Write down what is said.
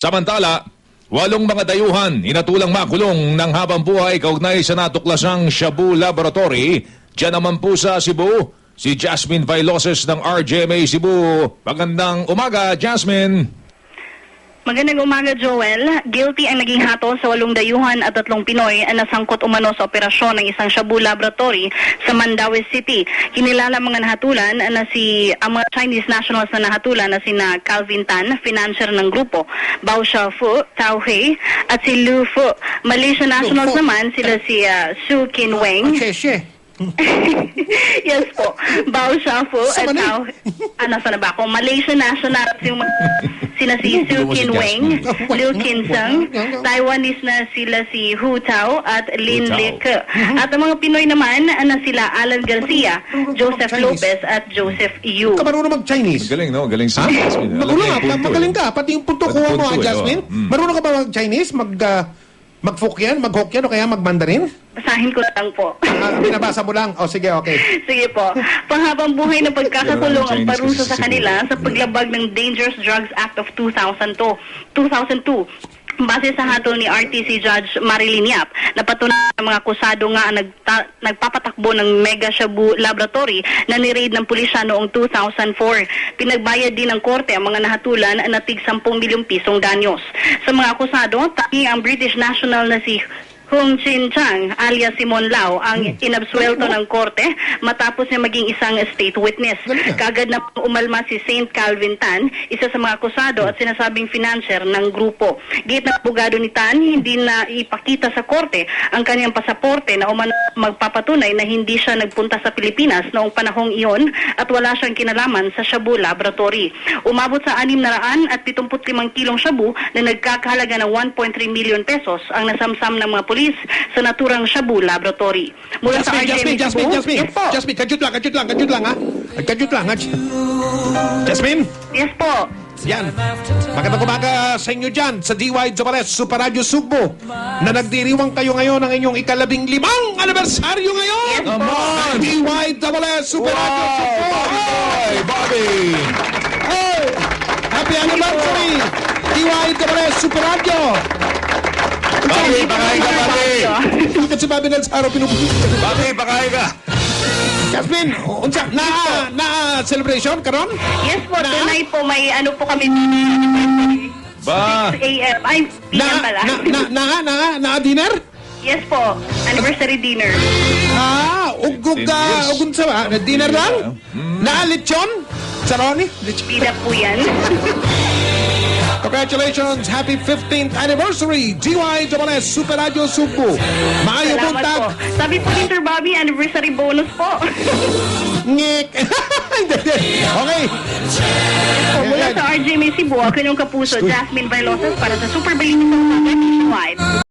Samantala, 8 mga dayuhan inatulang makulong ng habang buhay kaugnay sa natuklasang Shabu Laboratory. Diyan naman po sa Cebu, si Jasmine Vailoses ng RGMA Cebu. Magandang umaga, Jasmine. Magandang umaga, Joel. Guilty ang naging hatol sa 8 dayuhan at 3 Pinoy na nasangkot umano sa operasyon ng isang Shabu Laboratory sa Mandaue City. Kinilala mga nahatulan na ang mga Chinese nationals na nahatulan na sina Calvin Tan, financier ng grupo, Bao Xiaofu, Tao Hui, at si Lu Fu. Malaysian nationals naman sila si Su Kin Weng. Yes po. Bao Xiaofu at Tao... nasa na ba ako? Malaysian nationals yung sina si Su Kin Weng, Liu Kin Seng, Taiwanese na sila si Hu Tao at Lin Le Ke. At ang mga Pinoy naman na sila Alan Garcia, Joseph Lopez at Joseph Yu. Marunong mag-Chinese? Galing, no? Galing si Jasmine. Magaling ka. Pati yung punto kuha mo, Jasmine. Marunong ka ba mag-Chinese? Mag-Fukien? Mag-Hokkien? O kaya mag-Mandarin? Basahin ko lang po. Binabasa mo lang? O sige, okay. Sige po. Panghabang buhay ng pagkakakulong ang parusa sa kanila sa paglabag ng Dangerous Drugs Act of 2002. Base sa hatol ni RTC Judge Marilyn Yap, napatunayan ng mga akusado nga ang nagpapatakbo ng Mega Shabu Laboratory na ni-raid ng pulisya noong 2004. Pinagbayad din ng korte ang mga nahatulan na tig 10 milyong pisong danyos. Sa mga akusado, tanging ang British national na si Hung Chin Chang alias Simon Lau ang inabsuelto ng korte matapos niya maging isang state witness. Kagad na umalma si Saint Calvin Tan, isa sa mga akusado at sinasabing financier ng grupo. Gate ng abogado ni Tan, hindi na ipakita sa korte ang kanyang pasaporte na magpapatunay na hindi siya nagpunta sa Pilipinas noong panahong iyon at wala siyang kinalaman sa Shabu Laboratory. Umabot sa 675 kilong shabu na nagkakahalaga ng 1.3 million pesos ang nasamsam ng mga pulis sa naturang Shabu Laboratory. Mula sa RGMA Cebu. Yes po. Jasmine, kajut lang ha. Kajut lang ha. Jasmine? Yes po. Yan. Magandang umaga sa inyo dyan sa DY Zobales Super Radio Cebu na nagdiriwang kayo ngayon ng inyong ika-15 anibersaryo ngayon. Yes po. DY Zobales Super Radio Cebu. Hey, Bobby! Hey! Happy anniversary! DY Zobales Super Radio. Bobby, pakain ka, Bobby! Bakit si Bobby Nelsaro pinupulit? Bobby, pakain ka! Jasmine, unsa na celebration karon? Yes po, tonight po may ano po kami Ba? 6 a.m. Ay, PM pala. Na dinner? Yes po, anniversary dinner. Ugog sa ba? Na dinner lang? Na lechon? Saroni? Pida po yan. Congratulations! Happy 15th anniversary! DY Super Radio Cebu. Maayo Salamat buntag. po. Sabi po ni Sir Bobby, anniversary bonus po. Ngik. Okay. Mula sa RGMA Cebu, ako yung kapuso, Jasmine Vailoses para sa Super Balinisang Nationwide.